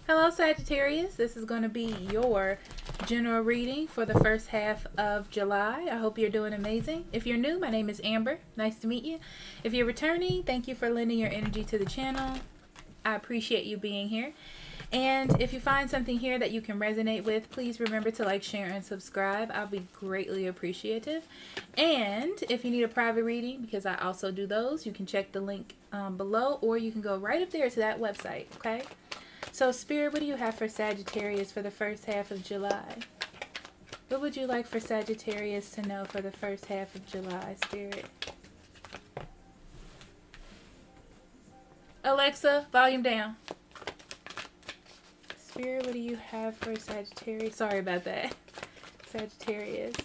Hello Sagittarius, this is going to be your general reading for the first half of July. I hope you're doing amazing. If you're new, my name is Amber. Nice to meet you. If you're returning, thank you for lending your energy to the channel. I appreciate you being here. And if you find something here that you can resonate with, please remember to like, share, and subscribe. I'll be greatly appreciative. And if you need a private reading, because I also do those, you can check the link below, or you can go right up there to that website, okay? So, Spirit, what do you have for Sagittarius for the first half of July? What would you like for Sagittarius to know for the first half of July, Spirit? Alexa, volume down. Spirit, what do you have for Sagittarius? Sorry about that. Sagittarius,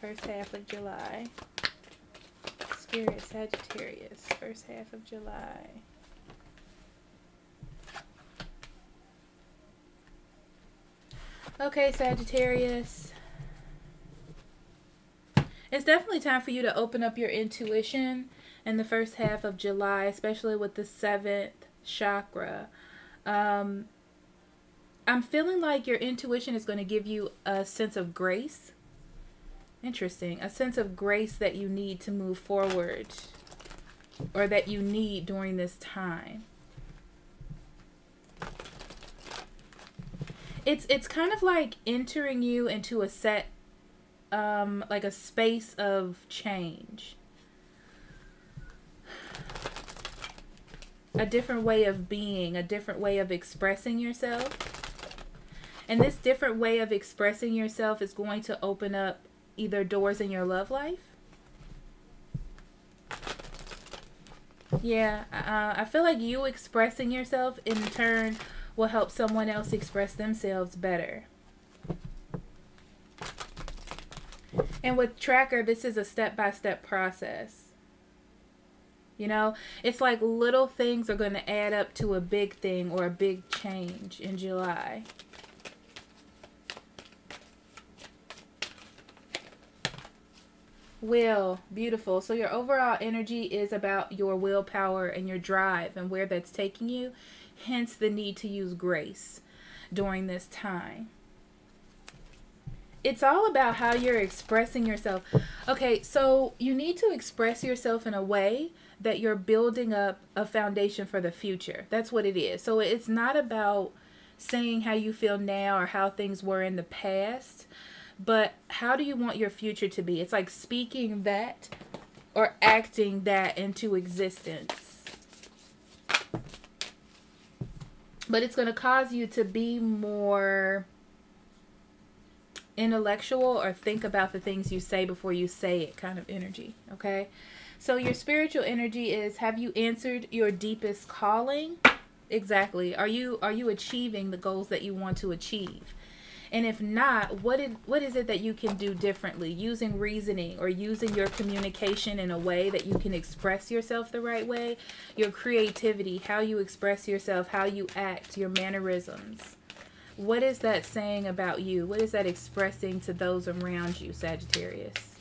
first half of July. Spirit, Sagittarius, first half of July. Okay, Sagittarius. It's definitely time for you to open up your intuition in the first half of July, especially with the 7th chakra. I'm feeling like your intuition is going to give you a sense of grace. Interesting. A sense of grace that you need to move forward, or that you need during this time. It's kind of like entering you into a set, like a space of change. A different way of being, a different way of expressing yourself. And this different way of expressing yourself is going to open up either doors in your love life. Yeah, I feel like you expressing yourself in turn will help someone else express themselves better. And with Tracker, this is a step-by-step process. You know, it's like little things are going to add up to a big thing or a big change in July. Will, beautiful. So your overall energy is about your willpower and your drive and where that's taking you. Hence the need to use grace during this time. It's all about how you're expressing yourself. Okay, so you need to express yourself in a way that you're building up a foundation for the future. That's what it is. So it's not about saying how you feel now or how things were in the past, but how do you want your future to be? It's like speaking that or acting that into existence. But it's going to cause you to be more intellectual, or think about the things you say before you say it kind of energy, okay? So your spiritual energy is, have you answered your deepest calling? Exactly. Are you achieving the goals that you want to achieve? And if not, what is it that you can do differently, using reasoning or using your communication in a way that you can express yourself the right way? Your creativity, how you express yourself, how you act, your mannerisms. What is that saying about you? What is that expressing to those around you, Sagittarius?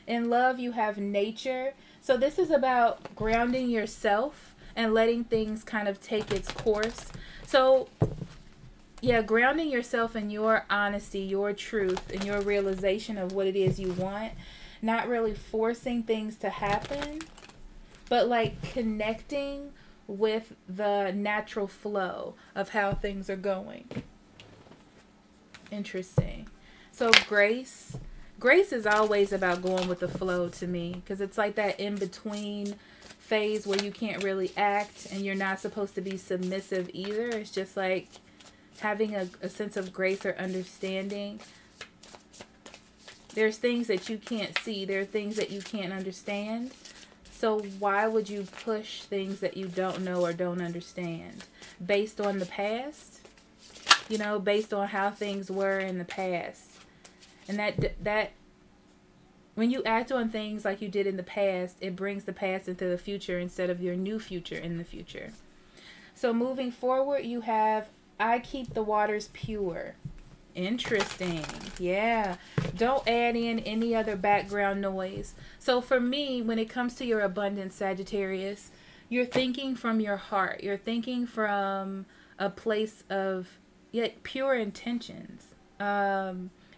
In love, you have nature. So this is about grounding yourself and letting things kind of take its course. So yeah, grounding yourself in your honesty, your truth, and your realization of what it is you want. Not really forcing things to happen, but like connecting with the natural flow of how things are going. Interesting. So grace is always about going with the flow to me, because it's like that in-between phase where you can't really act and you're not supposed to be submissive either. It's just like having a sense of grace or understanding. There's things that you can't see. There are things that you can't understand. So why would you push things that you don't know or don't understand based on the past? You know, based on how things were in the past. And that when you act on things like you did in the past, it brings the past into the future instead of your new future in the future. So moving forward, you have, I keep the waters pure. Interesting. Yeah. Don't add in any other background noise. So for me, when it comes to your abundance, Sagittarius, You're thinking from your heart. You're thinking from a place of pure intentions,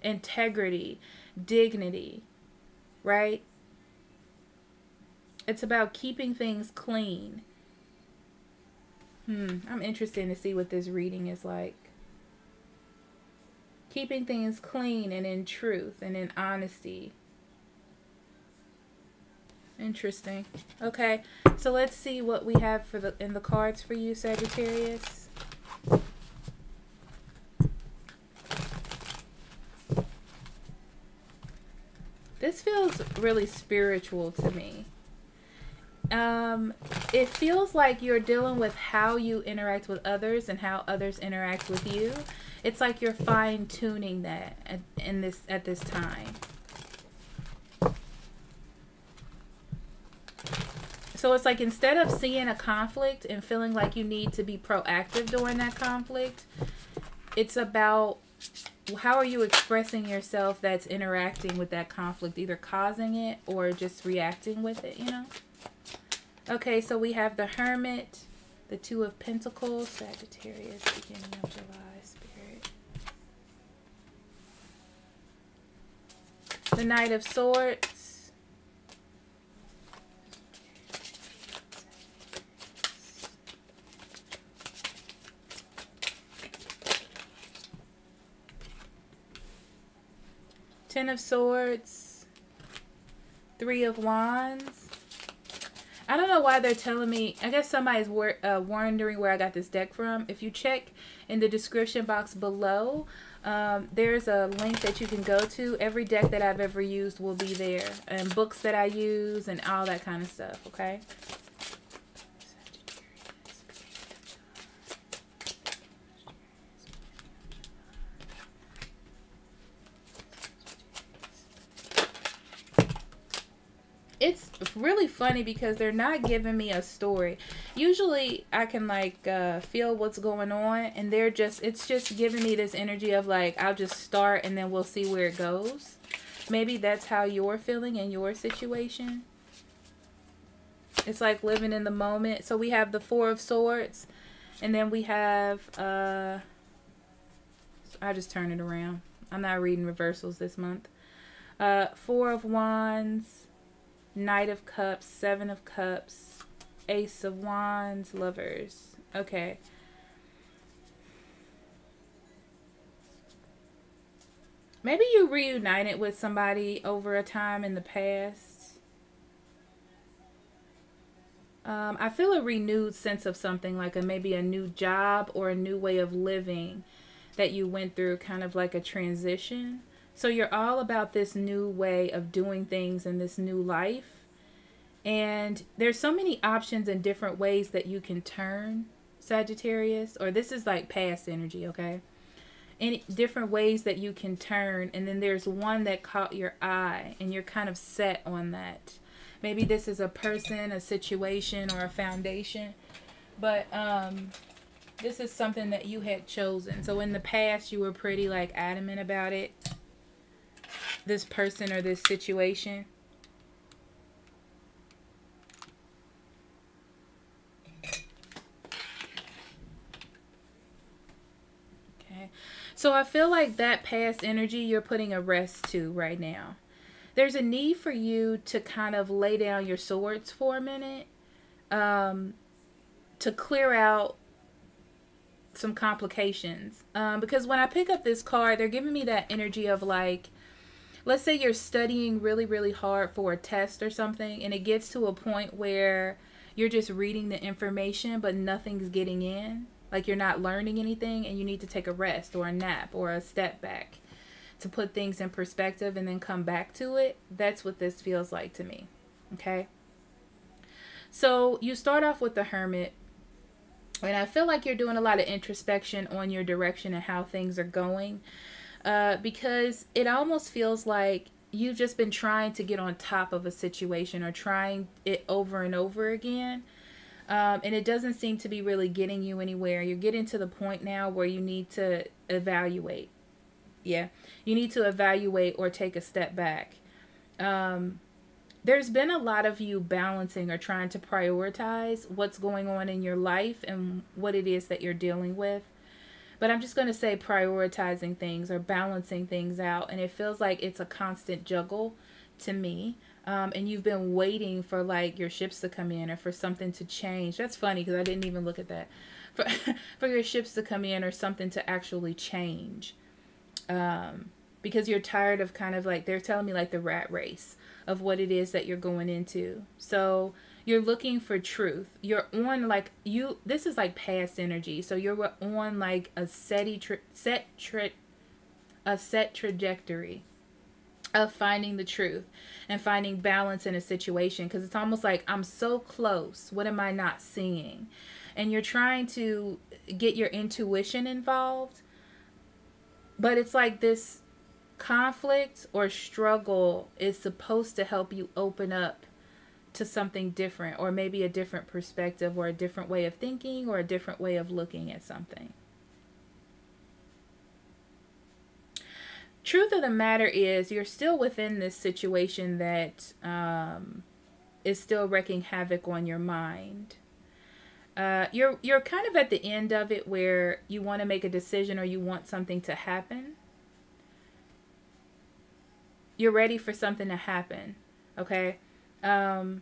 integrity, dignity, right? It's about keeping things clean. I'm interested to see what this reading is like. Keeping things clean and in truth and in honesty. Interesting. Okay, so let's see what we have for in the cards for you, Sagittarius. This feels really spiritual to me. It feels like you're dealing with how you interact with others and how others interact with you. It's like you're fine-tuning that at this time. So it's like instead of seeing a conflict and feeling like you need to be proactive during that conflict, it's about how are you expressing yourself that's interacting with that conflict, either causing it or just reacting with it, you know? Okay, so we have the Hermit, the Two of Pentacles, Sagittarius, beginning of July, Spirit. The Knight of Swords. Ten of Swords. Three of Wands. I don't know why they're telling me. I guess somebody's wondering where I got this deck from. If you check in the description box below, there's a link that you can go to. Every deck that I've ever used will be there. And books that I use and all that kind of stuff, okay? It's really funny because they're not giving me a story. Usually I can like feel what's going on, and it's just giving me this energy of like, I'll just start and then we'll see where it goes. Maybe that's how you're feeling in your situation. It's like living in the moment. So we have the Four of Swords, and then we have I just turn it around. I'm not reading reversals this month. Four of Wands, Knight of Cups, Seven of Cups, Ace of Wands, Lovers. Okay. Maybe you reunited with somebody over a time in the past. I feel a renewed sense of something, like maybe a new job or a new way of living that you went through, kind of like a transition. So you're all about this new way of doing things in this new life. And there's so many options and different ways that you can turn, Sagittarius. Or this is like past energy, okay? Any different ways that you can turn. And then there's one that caught your eye and you're kind of set on that. Maybe this is a person, a situation, or a foundation. But this is something that you had chosen. So in the past you were pretty like adamant about it. This person or this situation. Okay. So I feel like that past energy you're putting a rest to right now. There's a need for you to kind of lay down your swords for a minute. To clear out some complications. Because when I pick up this card, they're giving me that energy of like, let's say you're studying really, really hard for a test or something, and it gets to a point where you're just reading the information, but nothing's getting in. Like you're not learning anything, and you need to take a rest or a nap or a step back to put things in perspective and then come back to it. That's what this feels like to me. Okay. So you start off with the Hermit, and I feel like you're doing a lot of introspection on your direction and how things are going. Because it almost feels like you've just been trying to get on top of a situation or trying it over and over again. And it doesn't seem to be really getting you anywhere. You're getting to the point now where you need to evaluate. Yeah, you need to evaluate or take a step back. there's been a lot of you balancing or trying to prioritize what's going on in your life and what it is that you're dealing with. But I'm just going to say prioritizing things or balancing things out. And it feels like it's a constant juggle to me. And you've been waiting for like your ships to come in or for something to change. That's funny because I didn't even look at that. For your ships to come in or something to actually change. Because you're tired of kind of like, they're telling me like the rat race of what it is that you're going into. So you're looking for truth. You're on like this is like past energy. So you're on like a set trajectory of finding the truth and finding balance in a situation. Because it's almost like I'm so close. What am I not seeing? And you're trying to get your intuition involved. But it's like this conflict or struggle is supposed to help you open up to something different, or maybe a different perspective, or a different way of thinking, or a different way of looking at something. Truth of the matter is, you're still within this situation that is still wreaking havoc on your mind. You're kind of at the end of it where you want to make a decision or you want something to happen. You're ready for something to happen, okay? I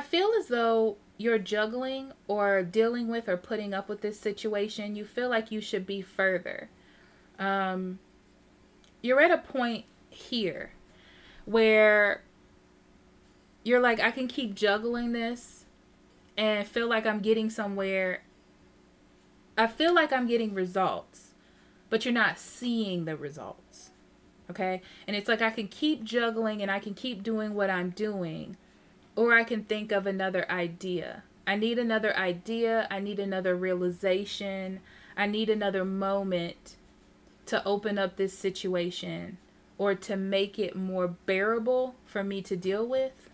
feel as though you're juggling or dealing with or putting up with this situation. You feel like you should be further. You're at a point here where you're like, I can keep juggling this and feel like I'm getting somewhere. I feel like I'm getting results, but you're not seeing the results. Okay? And it's like I can keep juggling and I can keep doing what I'm doing, or I can think of another idea. I need another idea. I need another realization. I need another moment to open up this situation or to make it more bearable for me to deal with.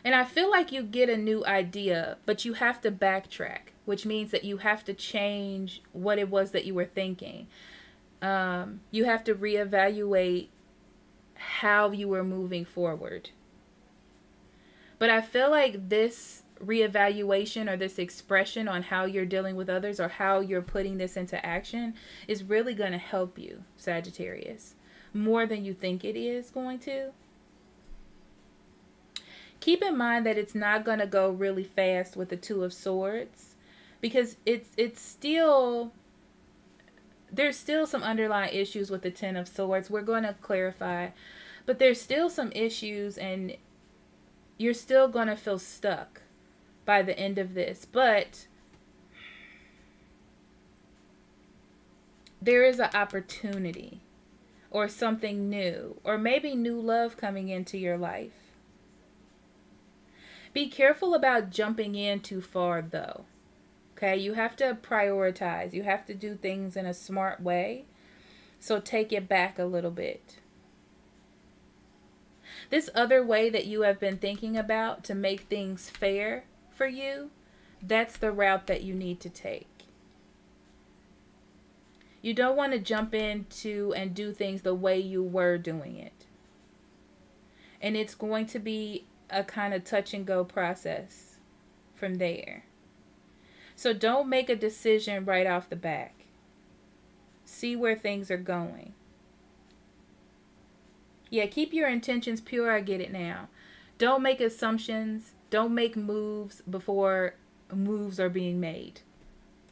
And I feel like you get a new idea, but you have to backtrack, which means that you have to change what it was that you were thinking. You have to reevaluate how you were moving forward. But I feel like this reevaluation or this expression on how you're dealing with others or how you're putting this into action is really going to help you, Sagittarius, more than you think it is going to. Keep in mind that it's not going to go really fast with the Two of Swords, because it's still, there's still some underlying issues with the Ten of Swords. We're going to clarify, but there's still some issues and you're still going to feel stuck by the end of this. But there is an opportunity or something new, or maybe new love coming into your life. Be careful about jumping in too far, though. Okay, you have to prioritize. You have to do things in a smart way. So take it back a little bit. This other way that you have been thinking about to make things fair for you, that's the route that you need to take. You don't want to jump into and do things the way you were doing it. And it's going to be a kind of touch and go process from there. So don't make a decision right off the back. See where things are going. Yeah, keep your intentions pure. I get it now. Don't make assumptions. Don't make moves before moves are being made.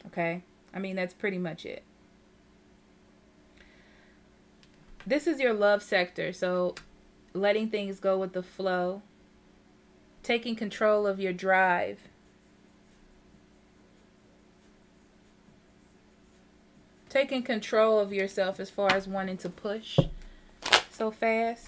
Okay? I mean, that's pretty much it. This is your love sector. So letting things go with the flow. Taking control of your drive. Taking control of yourself as far as wanting to push so fast.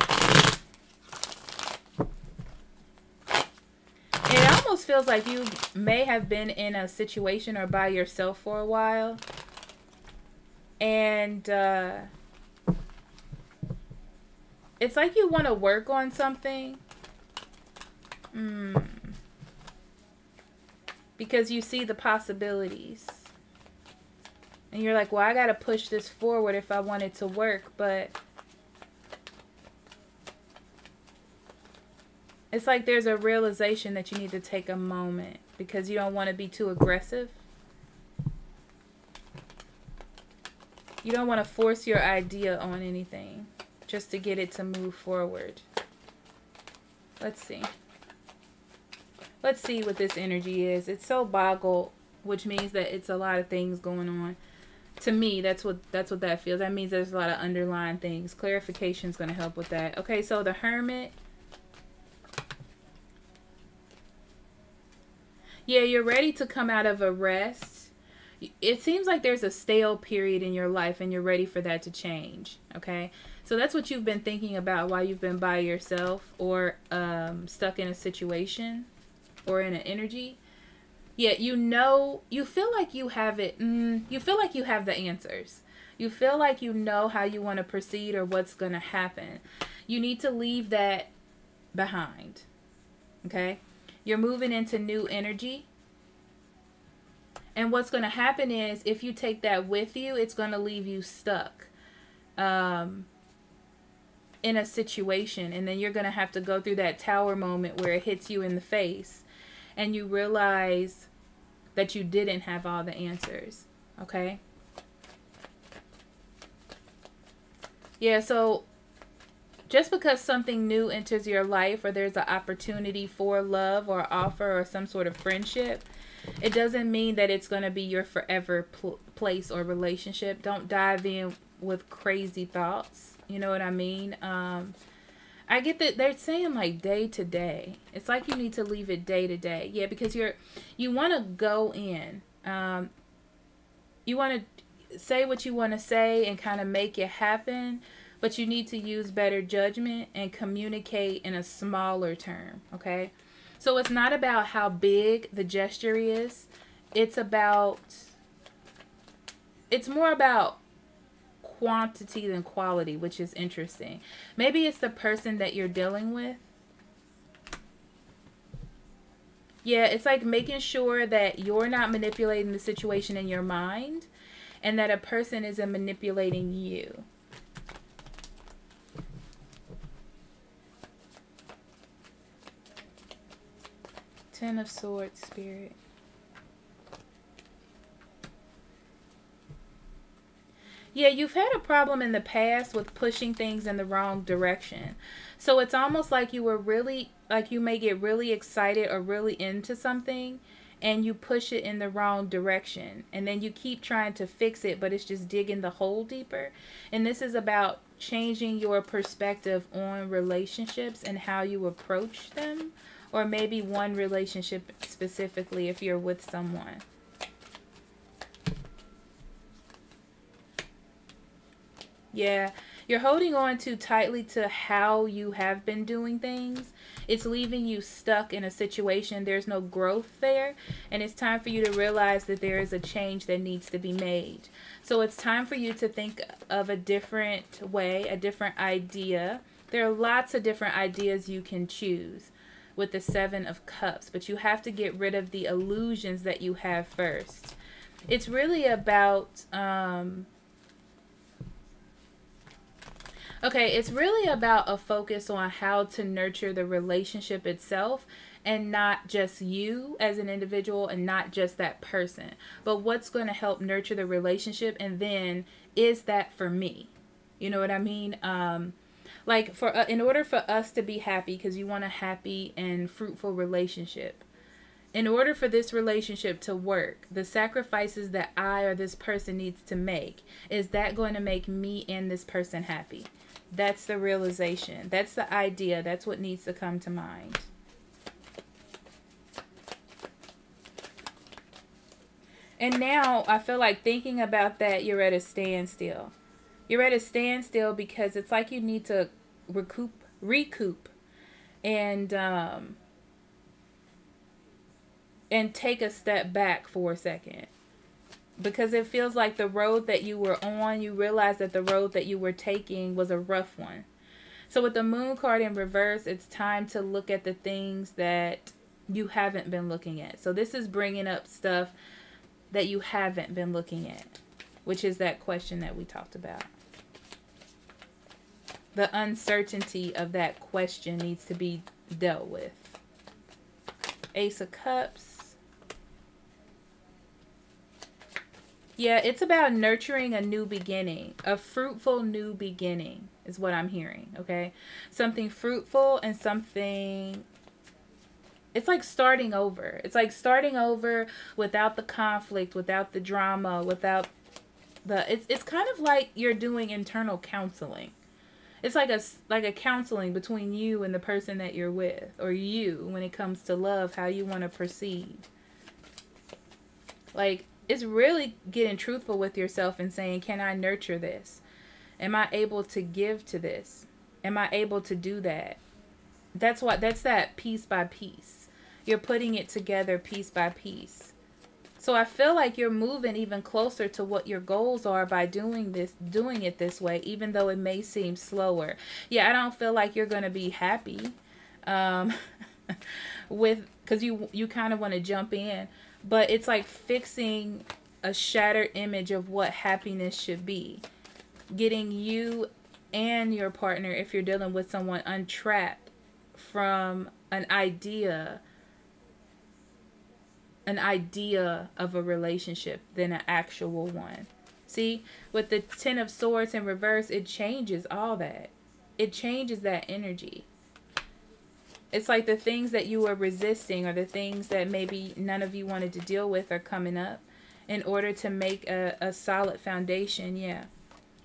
It almost feels like you may have been in a situation or by yourself for a while. And it's like you want to work on something. because you see the possibilities. And you're like, well, I got to push this forward if I want it to work. But it's like there's a realization that you need to take a moment because you don't want to be too aggressive. You don't want to force your idea on anything just to get it to move forward. Let's see. Let's see what this energy is. It's so boggled, which means that it's a lot of things going on. To me, that's what that feels. That means there's a lot of underlying things. Clarification is going to help with that. Okay, so the Hermit. Yeah, you're ready to come out of a rest. It seems like there's a stale period in your life and you're ready for that to change. Okay, so that's what you've been thinking about while you've been by yourself or stuck in a situation or in an energy. Yeah, you know, you feel like you have it. You feel like you have the answers. You feel like you know how you want to proceed or what's going to happen. You need to leave that behind. Okay? You're moving into new energy. And what's going to happen is if you take that with you, it's going to leave you stuck in a situation. And then you're going to have to go through that tower moment where it hits you in the face. And you realize that you didn't have all the answers. Okay? Yeah, so just because something new enters your life or there's an opportunity for love or offer or some sort of friendship, it doesn't mean that it's going to be your forever place or relationship. Don't dive in with crazy thoughts. You know what I mean? I get that they're saying like day to day. It's like you need to leave it day to day. Yeah, because you want to go in. You want to say what you want to say and kind of make it happen. But you need to use better judgment and communicate in a smaller term. Okay? So it's not about how big the gesture is. It's more about quantity than quality, which is interesting. Maybe it's the person that you're dealing with. Yeah, it's like making sure that you're not manipulating the situation in your mind and that a person isn't manipulating you. Ten of Swords, Spirit. Yeah, you've had a problem in the past with pushing things in the wrong direction. So it's almost like you may get really excited or really into something and you push it in the wrong direction. And then you keep trying to fix it, but it's just digging the hole deeper. And this is about changing your perspective on relationships and how you approach them. Or maybe one relationship specifically if you're with someone. Yeah, you're holding on too tightly to how you have been doing things. It's leaving you stuck in a situation. There's no growth there. And it's time for you to realize that there is a change that needs to be made. So it's time for you to think of a different way, a different idea. There are lots of different ideas you can choose with the Seven of Cups. But you have to get rid of the illusions that you have first. It's really about... Okay, it's really about a focus on how to nurture the relationship itself and not just you as an individual and not just that person. But what's going to help nurture the relationship, and then is that for me? You know what I mean? Like in order for us to be happy, because you want a happy and fruitful relationship. In order for this relationship to work, the sacrifices that I or this person needs to make, is that going to make me and this person happy? That's the realization. That's the idea. That's what needs to come to mind. And now I feel like thinking about that, you're at a standstill. You're at a standstill because it's like you need to recoup and take a step back for a second. Because it feels like the road that you were on, you realize that the road that you were taking was a rough one. So with the Moon card in reverse, it's time to look at the things that you haven't been looking at. So this is bringing up stuff that you haven't been looking at, which is that question that we talked about. The uncertainty of that question needs to be dealt with. Ace of Cups. Yeah, it's about nurturing a new beginning. A fruitful new beginning is what I'm hearing, okay? Something fruitful and something... It's like starting over. It's like starting over without the conflict, without the drama, without the... It's kind of like you're doing internal counseling. It's like a counseling between you and the person that you're with, or you when it comes to love, how you want to proceed. Like, it's really getting truthful with yourself and saying, can I nurture this? Am I able to give to this? Am I able to do that? That's that piece by piece. You're putting it together piece by piece. So I feel like you're moving even closer to what your goals are by doing it this way, even though it may seem slower. Yeah, I don't feel like you're going to be happy because you kind of want to jump in, but it's like fixing a shattered image of what happiness should be. Getting you and your partner, if you're dealing with someone, untrapped from an idea of a relationship than an actual one. See, with the Ten of Swords in reverse, it changes all that. It changes that energy. It's like the things that you were resisting or the things that maybe none of you wanted to deal with are coming up in order to make a solid foundation. Yeah.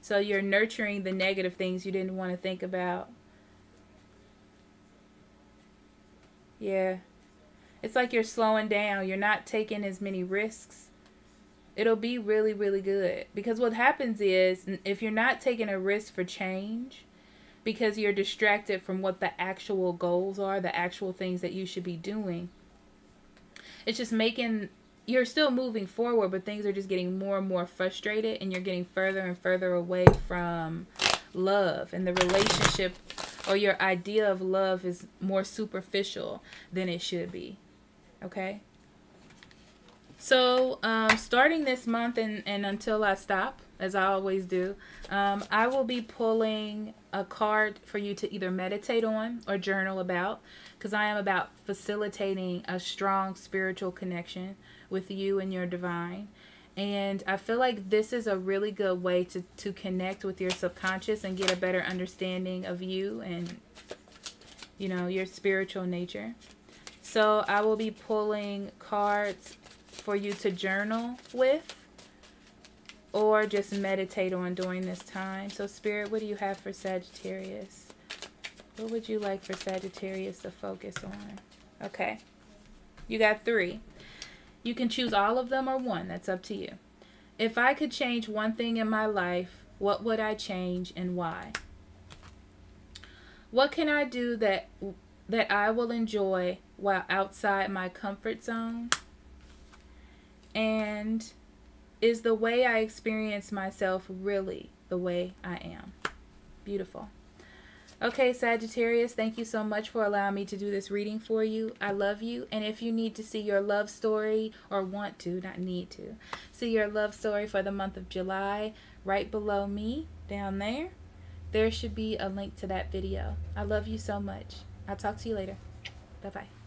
So you're nurturing the negative things you didn't want to think about. Yeah. It's like you're slowing down. You're not taking as many risks. It'll be really, really good. Because what happens is, if you're not taking a risk for change, because you're distracted from what the actual goals are, the actual things that you should be doing, it's just making, you're still moving forward, but things are just getting more and more frustrated, and you're getting further and further away from love. And the relationship or your idea of love is more superficial than it should be. Okay, so starting this month and until I stop, as I always do, I will be pulling a card for you to either meditate on or journal about, because I am about facilitating a strong spiritual connection with you and your divine. And I feel like this is a really good way to connect with your subconscious and get a better understanding of you and, you know, your spiritual nature. So I will be pulling cards for you to journal with or just meditate on during this time. So Spirit, what do you have for Sagittarius? What would you like for Sagittarius to focus on? Okay. You got 3. You can choose all of them or one. That's up to you. If I could change one thing in my life, what would I change and why? What can I do that I will enjoy while outside my comfort zone? And is the way I experience myself really the way I am? Beautiful. Okay, Sagittarius, thank you so much for allowing me to do this reading for you. I love you. And if you need to see your love story, or want to, not need to, see your love story for the month of July, right below me, down there should be a link to that video. I love you so much. I'll talk to you later. Bye-bye.